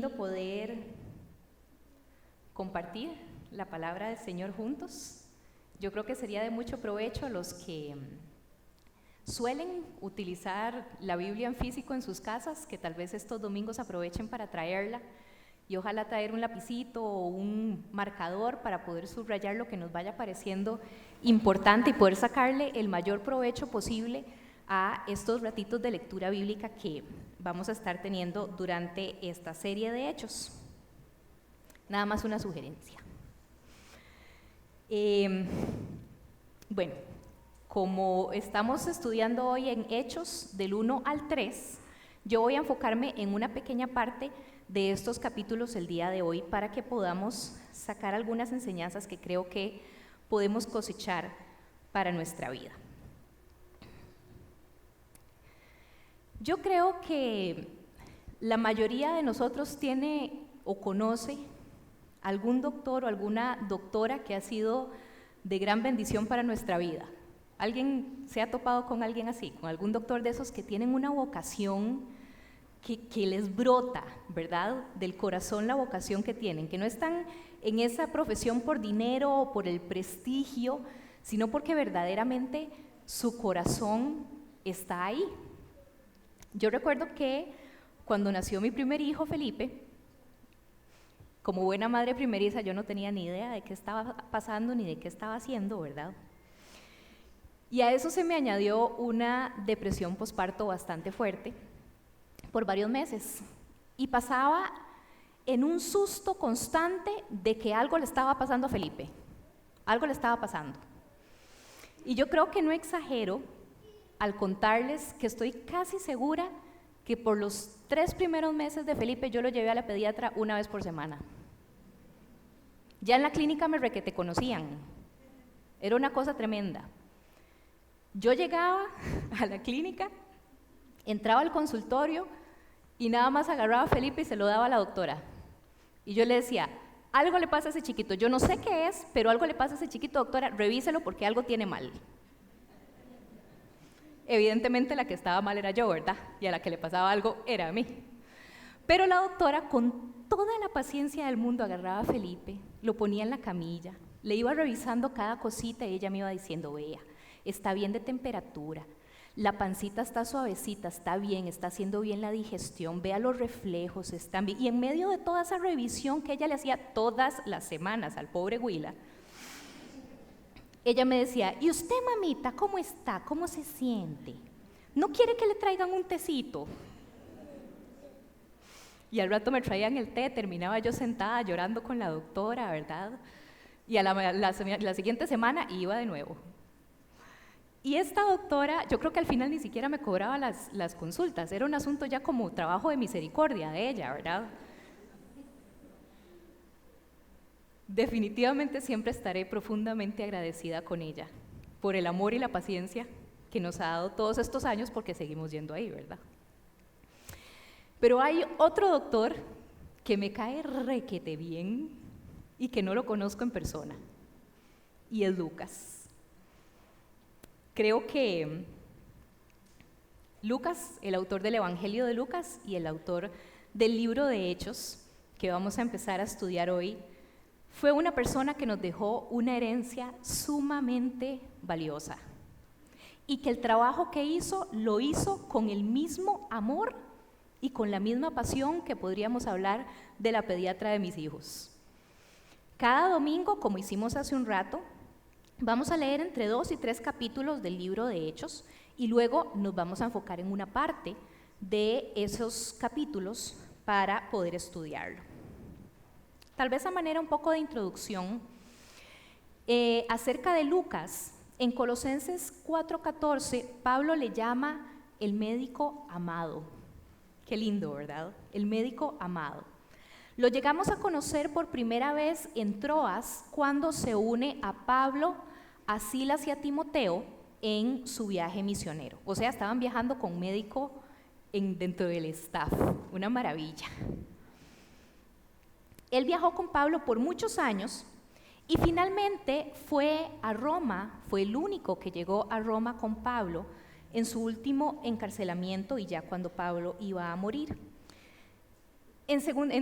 lindo poder compartir la palabra del Señor juntos. Yo creo que sería de mucho provecho a los que suelen utilizar la Biblia en físico en sus casas, que tal vez estos domingos aprovechen para traerla y ojalá traer un lapicito o un marcador para poder subrayar lo que nos vaya pareciendo importante y poder sacarle el mayor provecho posible a estos ratitos de lectura bíblica que vamos a estar teniendo durante esta serie de hechos. Nada más una sugerencia. Bueno, como estamos estudiando hoy en Hechos del 1 al 3, yo voy a enfocarme en una pequeña parte de estos capítulos el día de hoy para que podamos sacar algunas enseñanzas que creo que podemos cosechar para nuestra vida. Yo creo que la mayoría de nosotros tiene o conoce algún doctor o alguna doctora que ha sido de gran bendición para nuestra vida. ¿Alguien se ha topado con alguien así? Con algún doctor de esos que tienen una vocación que les brota, ¿verdad? Del corazón la vocación que tienen, que no están en esa profesión por dinero o por el prestigio, sino porque verdaderamente su corazón está ahí. Yo recuerdo que cuando nació mi primer hijo, Felipe, como buena madre primeriza, yo no tenía ni idea de qué estaba pasando ni de qué estaba haciendo, ¿verdad? Y a eso se me añadió una depresión posparto bastante fuerte por varios meses. Y pasaba en un susto constante de que algo le estaba pasando a Felipe. Algo le estaba pasando. Y yo creo que no exagero al contarles que estoy casi segura que por los 3 primeros meses de Felipe yo lo llevé a la pediatra una vez por semana. Ya en la clínica me requete conocían. Era una cosa tremenda. Yo llegaba a la clínica, entraba al consultorio y nada más agarraba a Felipe y se lo daba a la doctora. Y yo le decía, algo le pasa a ese chiquito, yo no sé qué es, pero algo le pasa a ese chiquito, doctora, revíselo porque algo tiene mal. Evidentemente la que estaba mal era yo, ¿verdad? Y a la que le pasaba algo era a mí. Pero la doctora, con toda la paciencia del mundo, agarraba a Felipe, lo ponía en la camilla, le iba revisando cada cosita y ella me iba diciendo, vea, está bien de temperatura, la pancita está suavecita, está bien, está haciendo bien la digestión, vea los reflejos, están bien. Y en medio de toda esa revisión que ella le hacía todas las semanas al pobre Huila, ella me decía, ¿y usted, mamita, cómo está? ¿Cómo se siente? ¿No quiere que le traigan un tecito? Y al rato me traían el té, terminaba yo sentada llorando con la doctora, ¿verdad? Y a la siguiente semana iba de nuevo. Y esta doctora, yo creo que al final ni siquiera me cobraba las consultas, era un asunto ya como trabajo de misericordia de ella, ¿verdad? Definitivamente siempre estaré profundamente agradecida con ella por el amor y la paciencia que nos ha dado todos estos años porque seguimos yendo ahí, ¿verdad? Pero hay otro doctor que me cae requete bien y que no lo conozco en persona, y es Lucas. Creo que Lucas, el autor del Evangelio de Lucas y el autor del libro de Hechos, que vamos a empezar a estudiar hoy, fue una persona que nos dejó una herencia sumamente valiosa y que el trabajo que hizo, lo hizo con el mismo amor y con la misma pasión que podríamos hablar de la pediatra de mis hijos. Cada domingo, como hicimos hace un rato, vamos a leer entre 2 y 3 capítulos del libro de Hechos y luego nos vamos a enfocar en una parte de esos capítulos para poder estudiarlo. Tal vez a manera un poco de introducción, acerca de Lucas, en Colosenses 4:14, Pablo le llama el médico amado. Qué lindo, ¿verdad? El médico amado. Lo llegamos a conocer por primera vez en Troas cuando se une a Pablo, a Silas y a Timoteo en su viaje misionero. O sea, estaban viajando con médico dentro del staff, una maravilla. Él viajó con Pablo por muchos años y finalmente fue a Roma, fue el único que llegó a Roma con Pablo en su último encarcelamiento y ya cuando Pablo iba a morir. En segunda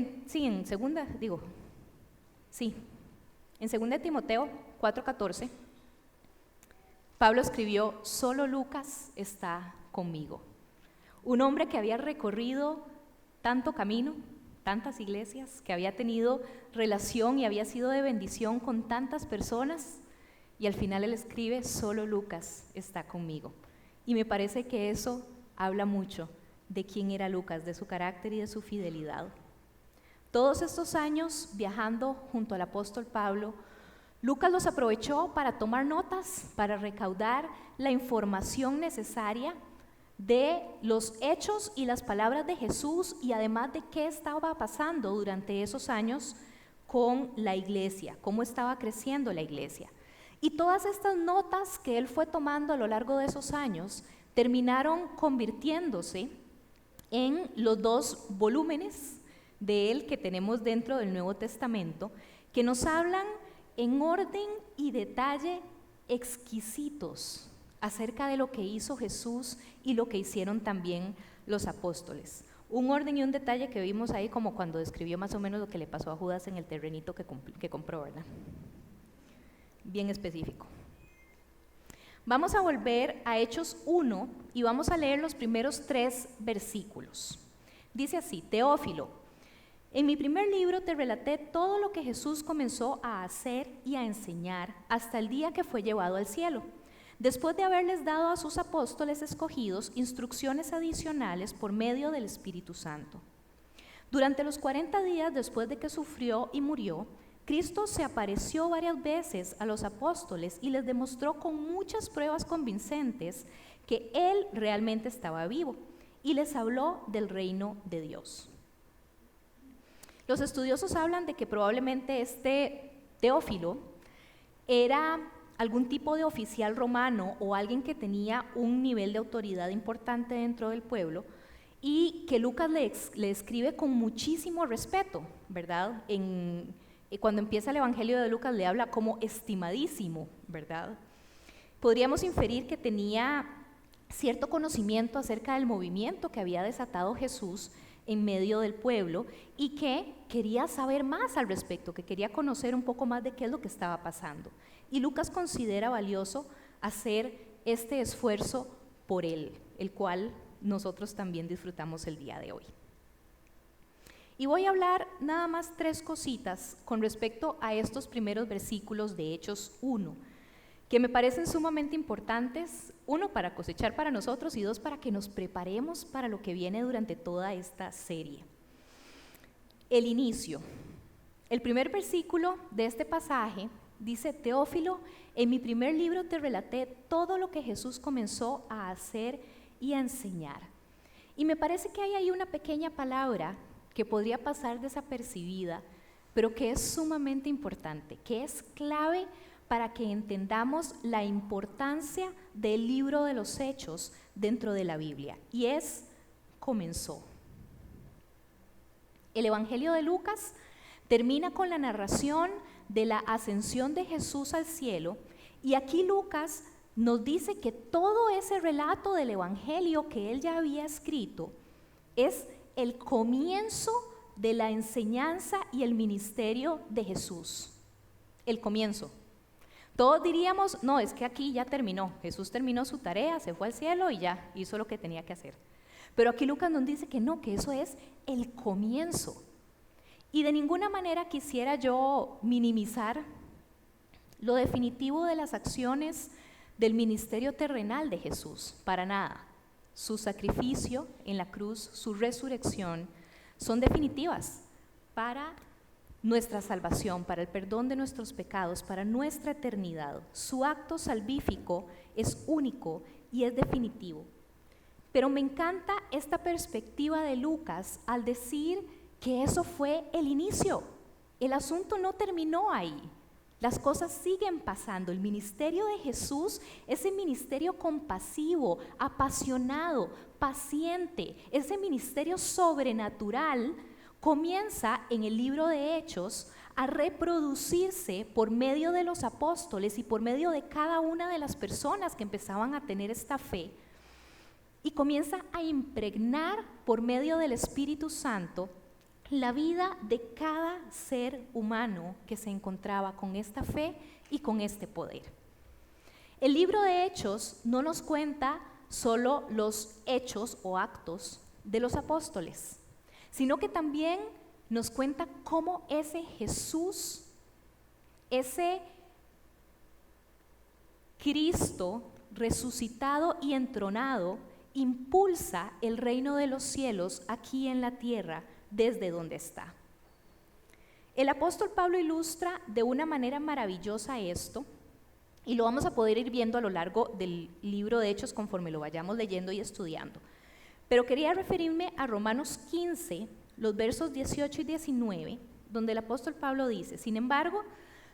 de Timoteo 4:14, Pablo escribió: solo Lucas está conmigo. Un hombre que había recorrido tanto camino, tantas iglesias, que había tenido relación y había sido de bendición con tantas personas, y al final él escribe: solo Lucas está conmigo. Y me parece que eso habla mucho de quién era Lucas, de su carácter y de su fidelidad. Todos estos años viajando junto al apóstol Pablo, Lucas los aprovechó para tomar notas, para recaudar la información necesaria de los hechos y las palabras de Jesús, y además de qué estaba pasando durante esos años con la iglesia, cómo estaba creciendo la iglesia. Y todas estas notas que él fue tomando a lo largo de esos años terminaron convirtiéndose en los 2 volúmenes de él que tenemos dentro del Nuevo Testamento, que nos hablan en orden y detalle exquisitos acerca de lo que hizo Jesús y lo que hicieron también los apóstoles. Un orden y un detalle que vimos ahí, como cuando describió más o menos lo que le pasó a Judas en el terrenito que compró, ¿verdad? Bien específico. Vamos a volver a Hechos 1 y vamos a leer los primeros 3 versículos. Dice así: Teófilo, en mi primer libro te relaté todo lo que Jesús comenzó a hacer y a enseñar hasta el día que fue llevado al cielo, después de haberles dado a sus apóstoles escogidos instrucciones adicionales por medio del Espíritu Santo. Durante los 40 días después de que sufrió y murió, Cristo se apareció varias veces a los apóstoles y les demostró con muchas pruebas convincentes que Él realmente estaba vivo, y les habló del reino de Dios. Los estudiosos hablan de que probablemente este Teófilo era algún tipo de oficial romano o alguien que tenía un nivel de autoridad importante dentro del pueblo, y que Lucas le escribe con muchísimo respeto, ¿verdad? Cuando empieza el Evangelio de Lucas le habla como estimadísimo, ¿verdad? Podríamos inferir que tenía cierto conocimiento acerca del movimiento que había desatado Jesús en medio del pueblo, y que quería saber más al respecto, que quería conocer un poco más de qué es lo que estaba pasando. Y Lucas considera valioso hacer este esfuerzo por él, el cual nosotros también disfrutamos el día de hoy. Y voy a hablar nada más 3 cositas con respecto a estos primeros versículos de Hechos 1, que me parecen sumamente importantes, 1, para cosechar para nosotros, y 2, para que nos preparemos para lo que viene durante toda esta serie. El inicio. El primer versículo de este pasaje dice: Teófilo, en mi primer libro te relaté todo lo que Jesús comenzó a hacer y a enseñar. Y me parece que hay ahí una pequeña palabra que podría pasar desapercibida, pero que es sumamente importante, que es clave para que entendamos la importancia del libro de los Hechos dentro de la Biblia, y es: comenzó. El Evangelio de Lucas termina con la narración de la ascensión de Jesús al cielo, y aquí Lucas nos dice que todo ese relato del Evangelio que él ya había escrito es el comienzo de la enseñanza y el ministerio de Jesús. El comienzo. Todos diríamos: no, es que aquí ya terminó, Jesús terminó su tarea, se fue al cielo y ya hizo lo que tenía que hacer. Pero aquí Lucas nos dice que no, que eso es el comienzo. Y de ninguna manera quisiera yo minimizar lo definitivo de las acciones del ministerio terrenal de Jesús, para nada. Su sacrificio en la cruz, su resurrección, son definitivas para nuestra salvación, para el perdón de nuestros pecados, para nuestra eternidad. Su acto salvífico es único y es definitivo. Pero me encanta esta perspectiva de Lucas al decir que eso fue el inicio. El asunto no terminó ahí. Las cosas siguen pasando. El ministerio de Jesús, ese ministerio compasivo, apasionado, paciente, ese ministerio sobrenatural, comienza en el libro de Hechos a reproducirse por medio de los apóstoles y por medio de cada una de las personas que empezaban a tener esta fe, y comienza a impregnar por medio del Espíritu Santo la vida de cada ser humano que se encontraba con esta fe y con este poder. El libro de Hechos no nos cuenta solo los hechos o actos de los apóstoles, sino que también nos cuenta cómo ese Jesús, ese Cristo resucitado y entronado, impulsa el reino de los cielos aquí en la tierra desde donde está. El apóstol Pablo ilustra de una manera maravillosa esto, y lo vamos a poder ir viendo a lo largo del libro de Hechos conforme lo vayamos leyendo y estudiando. Pero quería referirme a Romanos 15, los versos 18 y 19, donde el apóstol Pablo dice: sin embargo,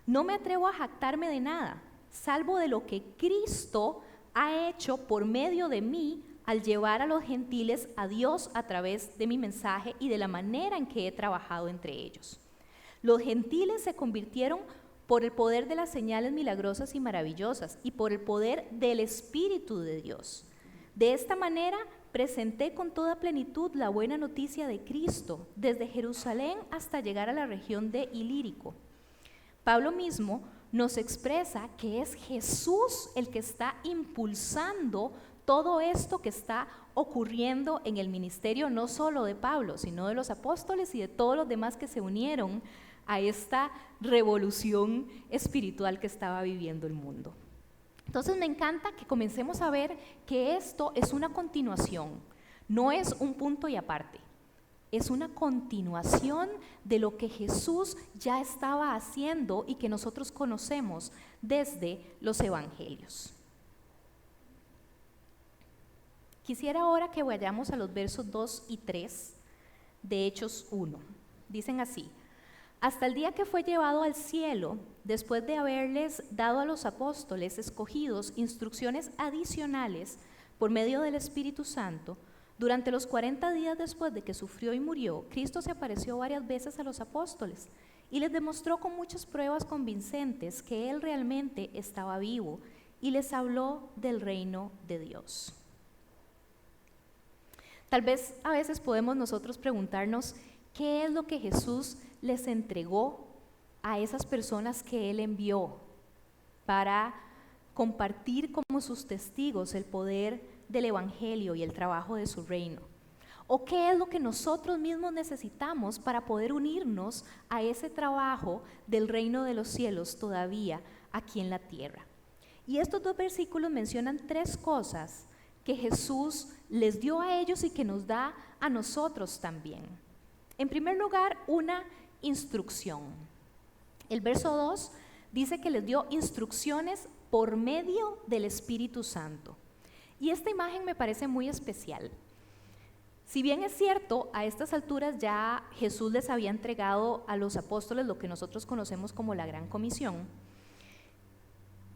no me atrevo a jactarme de nada, salvo de lo que Cristo ha hecho por medio de mí al llevar a los gentiles a Dios a través de mi mensaje y de la manera en que he trabajado entre ellos. Los gentiles se convirtieron por el poder de las señales milagrosas y maravillosas y por el poder del Espíritu de Dios. De esta manera presenté con toda plenitud la buena noticia de Cristo, desde Jerusalén hasta llegar a la región de Ilírico. Pablo mismo nos expresa que es Jesús el que está impulsando todo esto que está ocurriendo en el ministerio, no solo de Pablo, sino de los apóstoles y de todos los demás que se unieron a esta revolución espiritual que estaba viviendo el mundo. Entonces me encanta que comencemos a ver que esto es una continuación, no es un punto y aparte, es una continuación de lo que Jesús ya estaba haciendo y que nosotros conocemos desde los evangelios. Quisiera ahora que vayamos a los versos 2 y 3 de Hechos 1. Dicen así: hasta el día que fue llevado al cielo, después de haberles dado a los apóstoles escogidos instrucciones adicionales por medio del Espíritu Santo, durante los 40 días después de que sufrió y murió, Cristo se apareció varias veces a los apóstoles y les demostró con muchas pruebas convincentes que Él realmente estaba vivo y les habló del reino de Dios. Tal vez a veces podemos nosotros preguntarnos qué es lo que Jesús les entregó a esas personas que Él envió para compartir como sus testigos el poder del Evangelio y el trabajo de su reino. ¿O qué es lo que nosotros mismos necesitamos para poder unirnos a ese trabajo del reino de los cielos todavía aquí en la tierra? Y estos dos versículos mencionan tres cosas que Jesús les dio a ellos y que nos da a nosotros también. En primer lugar, una instrucción. El verso 2 dice que les dio instrucciones por medio del Espíritu Santo. Y esta imagen me parece muy especial. Si bien es cierto, a estas alturas ya Jesús les había entregado a los apóstoles lo que nosotros conocemos como la Gran Comisión,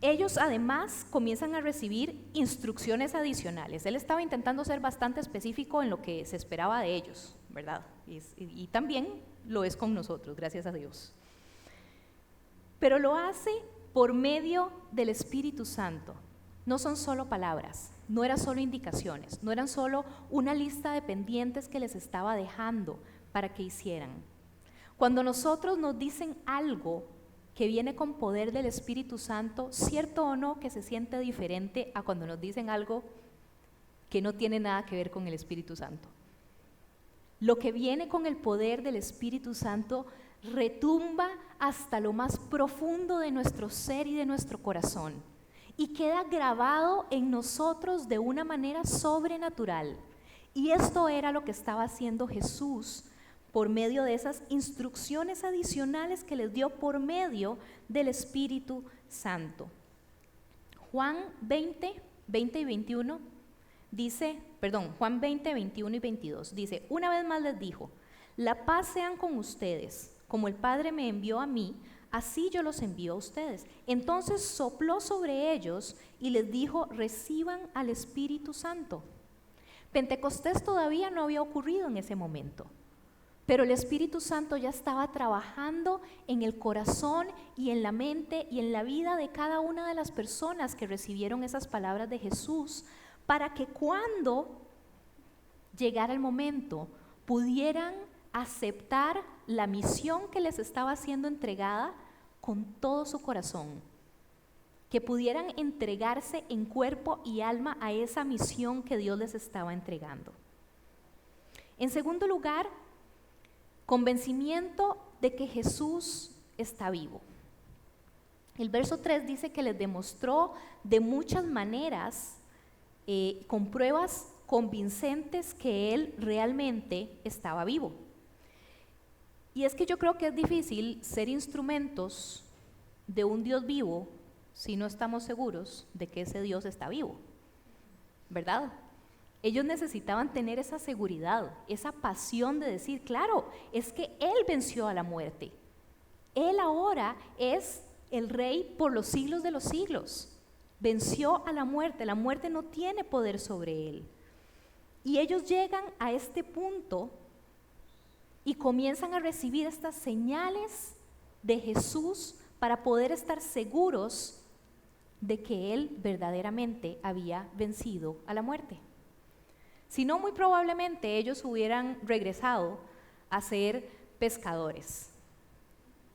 ellos además comienzan a recibir instrucciones adicionales. Él estaba intentando ser bastante específico en lo que se esperaba de ellos, ¿verdad? Y también lo es con nosotros, gracias a Dios. Pero lo hace por medio del Espíritu Santo. No son solo palabras, no eran solo indicaciones, no eran solo una lista de pendientes que les estaba dejando para que hicieran. Cuando nosotros nos dicen algo que viene con poder del Espíritu Santo, cierto o no que se siente diferente a cuando nos dicen algo que no tiene nada que ver con el Espíritu Santo. Lo que viene con el poder del Espíritu Santo retumba hasta lo más profundo de nuestro ser y de nuestro corazón y queda grabado en nosotros de una manera sobrenatural. Y esto era lo que estaba haciendo Jesús por medio de esas instrucciones adicionales que les dio por medio del Espíritu Santo. Juan 20 y 21 dice, Juan 20, 21 y 22 dice: una vez más les dijo, la paz sean con ustedes, como el Padre me envió a mí, así yo los envío a ustedes. Entonces sopló sobre ellos y les dijo: reciban al Espíritu Santo. Pentecostés todavía no había ocurrido en ese momento, pero el Espíritu Santo ya estaba trabajando en el corazón y en la mente y en la vida de cada una de las personas que recibieron esas palabras de Jesús, para que cuando llegara el momento pudieran aceptar la misión que les estaba siendo entregada con todo su corazón, que pudieran entregarse en cuerpo y alma a esa misión que Dios les estaba entregando. En segundo lugar, convencimiento de que Jesús está vivo. El verso 3 dice que les demostró de muchas maneras, con pruebas convincentes, que Él realmente estaba vivo. Y es que yo creo que es difícil ser instrumentos de un Dios vivo si no estamos seguros de que ese Dios está vivo, ¿verdad? Ellos necesitaban tener esa seguridad, esa pasión de decir, claro, es que Él venció a la muerte. Él ahora es el Rey por los siglos de los siglos. Venció a la muerte no tiene poder sobre Él. Y ellos llegan a este punto y comienzan a recibir estas señales de Jesús para poder estar seguros de que Él verdaderamente había vencido a la muerte. Si no, muy probablemente ellos hubieran regresado a ser pescadores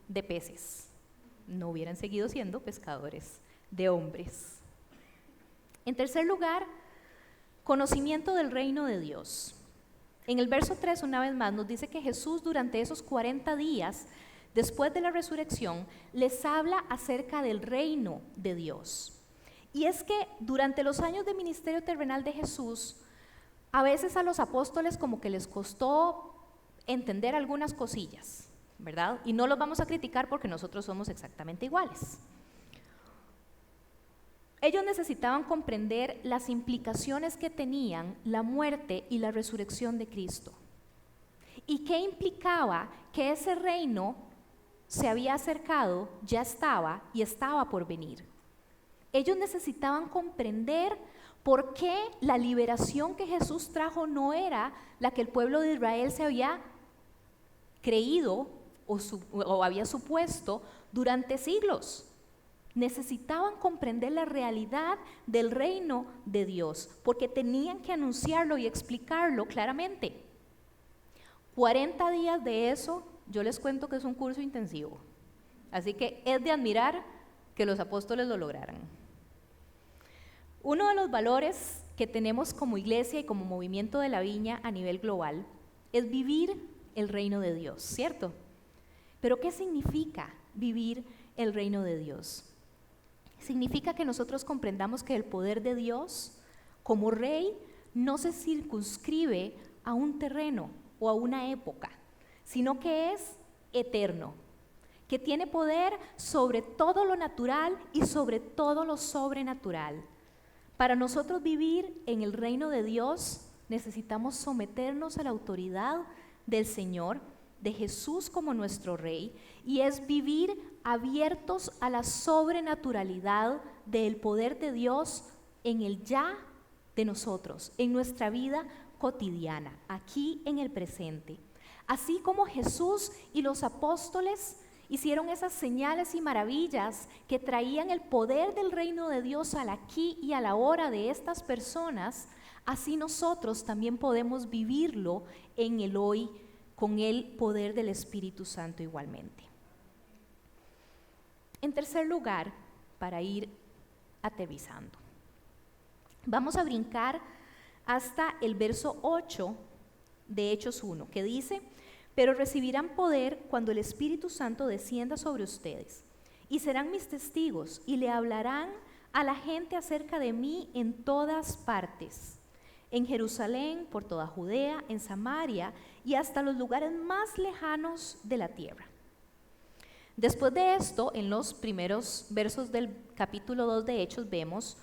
de peces. No hubieran seguido siendo pescadores de hombres. En tercer lugar, conocimiento del reino de Dios. En el verso 3, una vez más, nos dice que Jesús durante esos 40 días, después de la resurrección, les habla acerca del reino de Dios. Y es que durante los años de ministerio terrenal de Jesús, a veces a los apóstoles como que les costó entender algunas cosillas, ¿verdad? Y no los vamos a criticar porque nosotros somos exactamente iguales. Ellos necesitaban comprender las implicaciones que tenían la muerte y la resurrección de Cristo. Y qué implicaba que ese reino se había acercado, ya estaba y estaba por venir. Ellos necesitaban comprender por qué la liberación que Jesús trajo no era la que el pueblo de Israel se había creído o había supuesto durante siglos. Necesitaban comprender la realidad del reino de Dios, porque tenían que anunciarlo y explicarlo claramente. 40 días de eso, yo les cuento que es un curso intensivo. Así que es de admirar que los apóstoles lo lograran. Uno de los valores que tenemos como iglesia y como movimiento de la viña a nivel global es vivir el reino de Dios, ¿cierto? Pero ¿qué significa vivir el reino de Dios? Significa que nosotros comprendamos que el poder de Dios como Rey no se circunscribe a un terreno o a una época, sino que es eterno, que tiene poder sobre todo lo natural y sobre todo lo sobrenatural. Para nosotros vivir en el reino de Dios necesitamos someternos a la autoridad del Señor, de Jesús como nuestro Rey, y es vivir abiertos a la sobrenaturalidad del poder de Dios en el ya de nosotros, en nuestra vida cotidiana, aquí en el presente. Así como Jesús y los apóstoles hicieron esas señales y maravillas que traían el poder del reino de Dios al aquí y a la hora de estas personas, así nosotros también podemos vivirlo en el hoy con el poder del Espíritu Santo igualmente. En tercer lugar, para ir aterrizando, vamos a brincar hasta el verso 8 de Hechos 1, que dice: pero recibirán poder cuando el Espíritu Santo descienda sobre ustedes, y serán mis testigos, y le hablarán a la gente acerca de mí en todas partes, en Jerusalén, por toda Judea, en Samaria y hasta los lugares más lejanos de la tierra. Después de esto, en los primeros versos del capítulo 2 de Hechos, vemos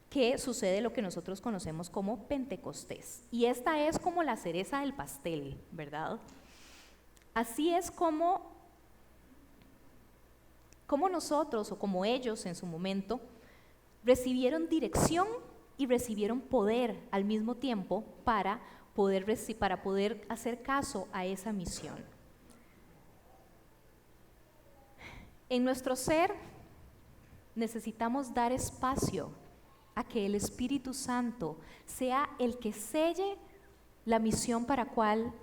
que sucede lo que nosotros conocemos como Pentecostés. Y esta es como la cereza del pastel, ¿verdad? Así es como nosotros, o como ellos en su momento, recibieron dirección y recibieron poder al mismo tiempo para poder hacer caso a esa misión. En nuestro ser necesitamos dar espacio a que el Espíritu Santo sea el que selle la misión para cual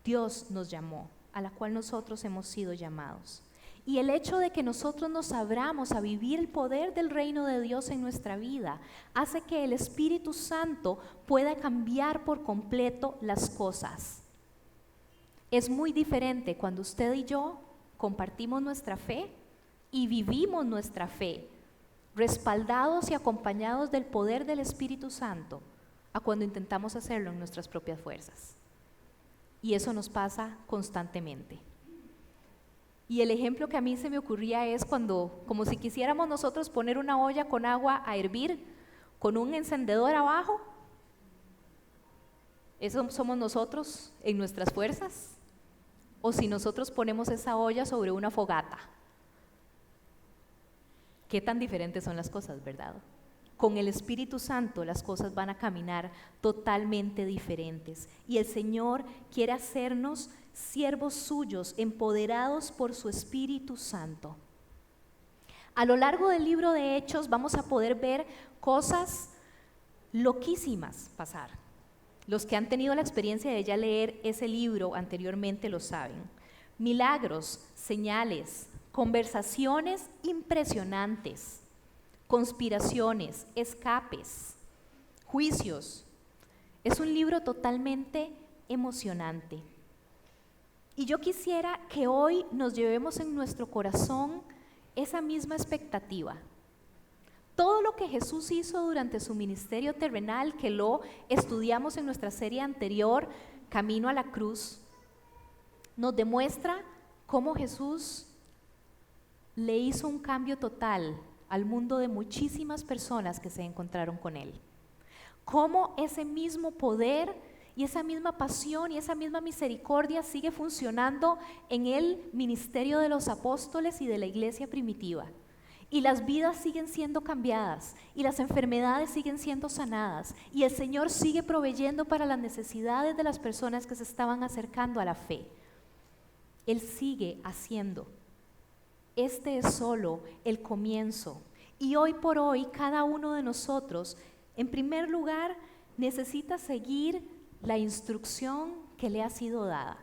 Dios nos llamó, a la cual nosotros hemos sido llamados. Y el hecho de que nosotros nos abramos a vivir el poder del reino de Dios en nuestra vida hace que el Espíritu Santo pueda cambiar por completo las cosas. Es muy diferente cuando usted y yo compartimos nuestra fe y vivimos nuestra fe, respaldados y acompañados del poder del Espíritu Santo, a cuando intentamos hacerlo en nuestras propias fuerzas. Y eso nos pasa constantemente. Y el ejemplo que a mí se me ocurría es cuando, como si quisiéramos nosotros poner una olla con agua a hervir, con un encendedor abajo. ¿Eso somos nosotros en nuestras fuerzas? O si nosotros ponemos esa olla sobre una fogata. ¿Qué tan diferentes son las cosas, verdad? Con el Espíritu Santo las cosas van a caminar totalmente diferentes. Y el Señor quiere hacernos siervos suyos, empoderados por su Espíritu Santo. A lo largo del libro de Hechos vamos a poder ver cosas loquísimas pasar. Los que han tenido la experiencia de ya leer ese libro anteriormente lo saben. Milagros, señales, conversaciones impresionantes, conspiraciones, escapes, juicios. Es un libro totalmente emocionante. Y yo quisiera que hoy nos llevemos en nuestro corazón esa misma expectativa. Todo lo que Jesús hizo durante su ministerio terrenal, que lo estudiamos en nuestra serie anterior, Camino a la Cruz, nos demuestra cómo Jesús le hizo un cambio total al mundo de muchísimas personas que se encontraron con Él. Cómo ese mismo poder y esa misma pasión y esa misma misericordia sigue funcionando en el ministerio de los apóstoles y de la iglesia primitiva. Y las vidas siguen siendo cambiadas, y las enfermedades siguen siendo sanadas, y el Señor sigue proveyendo para las necesidades de las personas que se estaban acercando a la fe. Él sigue haciendo. Este es solo el comienzo. Y hoy por hoy, cada uno de nosotros, en primer lugar, necesita seguir la instrucción que le ha sido dada.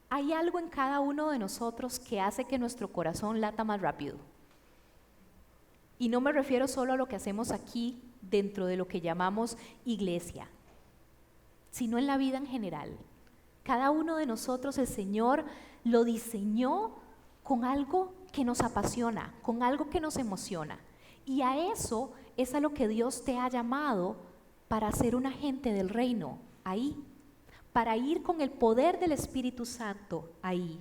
Hay algo en cada uno de nosotros que hace que nuestro corazón lata más rápido. Y no me refiero solo a lo que hacemos aquí dentro de lo que llamamos iglesia, sino en la vida en general. Cada uno de nosotros el Señor lo diseñó con algo que nos apasiona, con algo que nos emociona. Y a eso es a lo que Dios te ha llamado para ser un agente del reino ahí, para ir con el poder del Espíritu Santo ahí.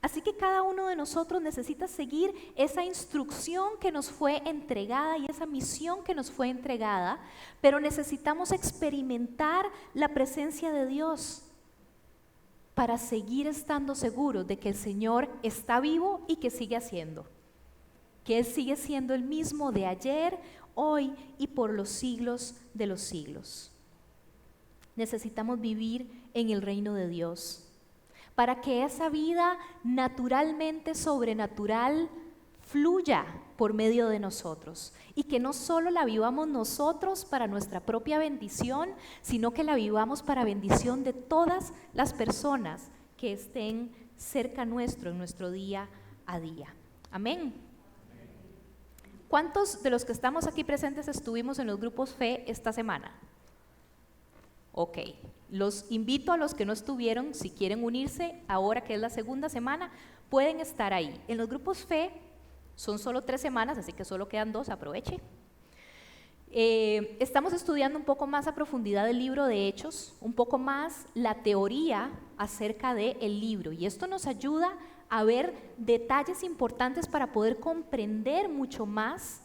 Así que cada uno de nosotros necesita seguir esa instrucción que nos fue entregada y esa misión que nos fue entregada, pero necesitamos experimentar la presencia de Dios para seguir estando seguros de que el Señor está vivo y que sigue haciendo, que Él sigue siendo el mismo de ayer, hoy y por los siglos de los siglos. Necesitamos vivir en el reino de Dios, para que esa vida naturalmente sobrenatural fluya por medio de nosotros y que no solo la vivamos nosotros para nuestra propia bendición, sino que la vivamos para bendición de todas las personas que estén cerca nuestro en nuestro día a día. Amén. ¿Cuántos de los que estamos aquí presentes estuvimos en los grupos Fe esta semana? Ok, los invito a los que no estuvieron, si quieren unirse, ahora que es la segunda semana, pueden estar ahí. En los grupos Fe son solo 3 semanas, así que solo quedan 2, aproveche. Estamos estudiando un poco más a profundidad el libro de Hechos, un poco más la teoría acerca del libro, y esto nos ayuda a ver detalles importantes para poder comprender mucho más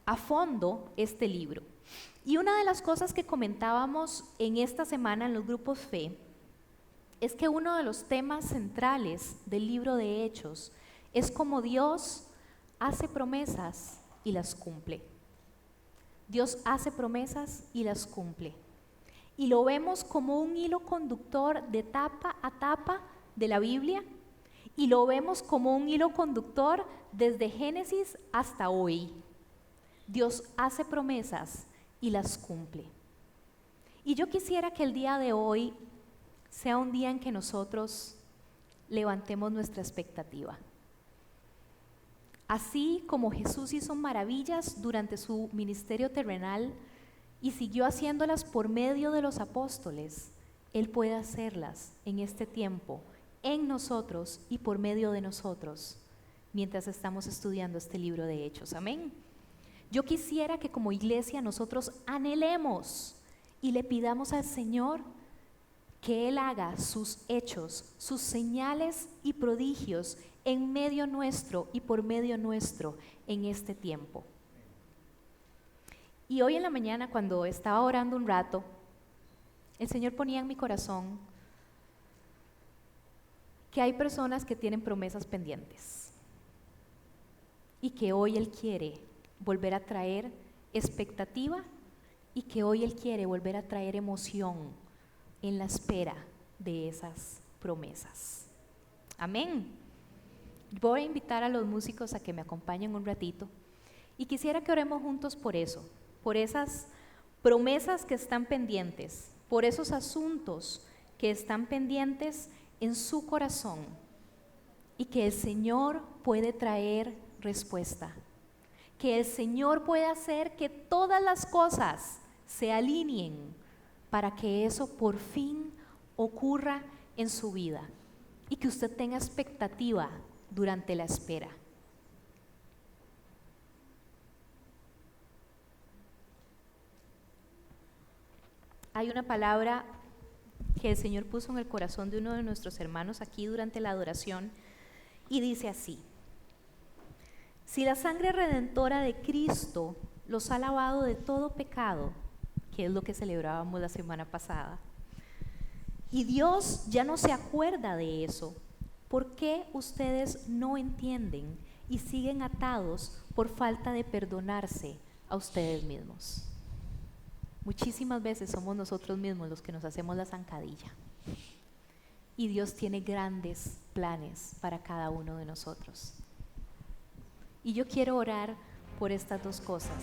a fondo este libro. Y una de las cosas que comentábamos en esta semana en los grupos Fe es que uno de los temas centrales del libro de Hechos es cómo Dios hace promesas y las cumple. Dios hace promesas y las cumple. Y lo vemos como un hilo conductor de tapa a tapa de la Biblia, y lo vemos como un hilo conductor desde Génesis hasta hoy. Dios hace promesas y las cumple. Y yo quisiera que el día de hoy sea un día en que nosotros levantemos nuestra expectativa. Así como Jesús hizo maravillas durante su ministerio terrenal y siguió haciéndolas por medio de los apóstoles, Él puede hacerlas en este tiempo, en nosotros y por medio de nosotros, mientras estamos estudiando este libro de Hechos. Amén. Yo quisiera que como iglesia nosotros anhelemos y le pidamos al Señor que Él haga sus hechos, sus señales y prodigios en medio nuestro y por medio nuestro en este tiempo. Y hoy en la mañana, cuando estaba orando un rato, el Señor ponía en mi corazón que hay personas que tienen promesas pendientes y que hoy Él quiere volver a traer expectativa y que hoy Él quiere volver a traer emoción en la espera de esas promesas. Amén. Voy a invitar a los músicos a que me acompañen un ratito y quisiera que oremos juntos por eso, por esas promesas que están pendientes, por esos asuntos que están pendientes en su corazón y que el Señor puede traer respuesta, que el Señor puede hacer que todas las cosas se alineen para que eso por fin ocurra en su vida y que usted tenga expectativa durante la espera. Hay una palabra que el Señor puso en el corazón de uno de nuestros hermanos aquí durante la adoración y dice así: si la sangre redentora de Cristo los ha lavado de todo pecado, que es lo que celebrábamos la semana pasada, y Dios ya no se acuerda de eso, ¿por qué ustedes no entienden y siguen atados por falta de perdonarse a ustedes mismos? Muchísimas veces somos nosotros mismos los que nos hacemos la zancadilla. Y Dios tiene grandes planes para cada uno de nosotros. Y yo quiero orar por estas dos cosas.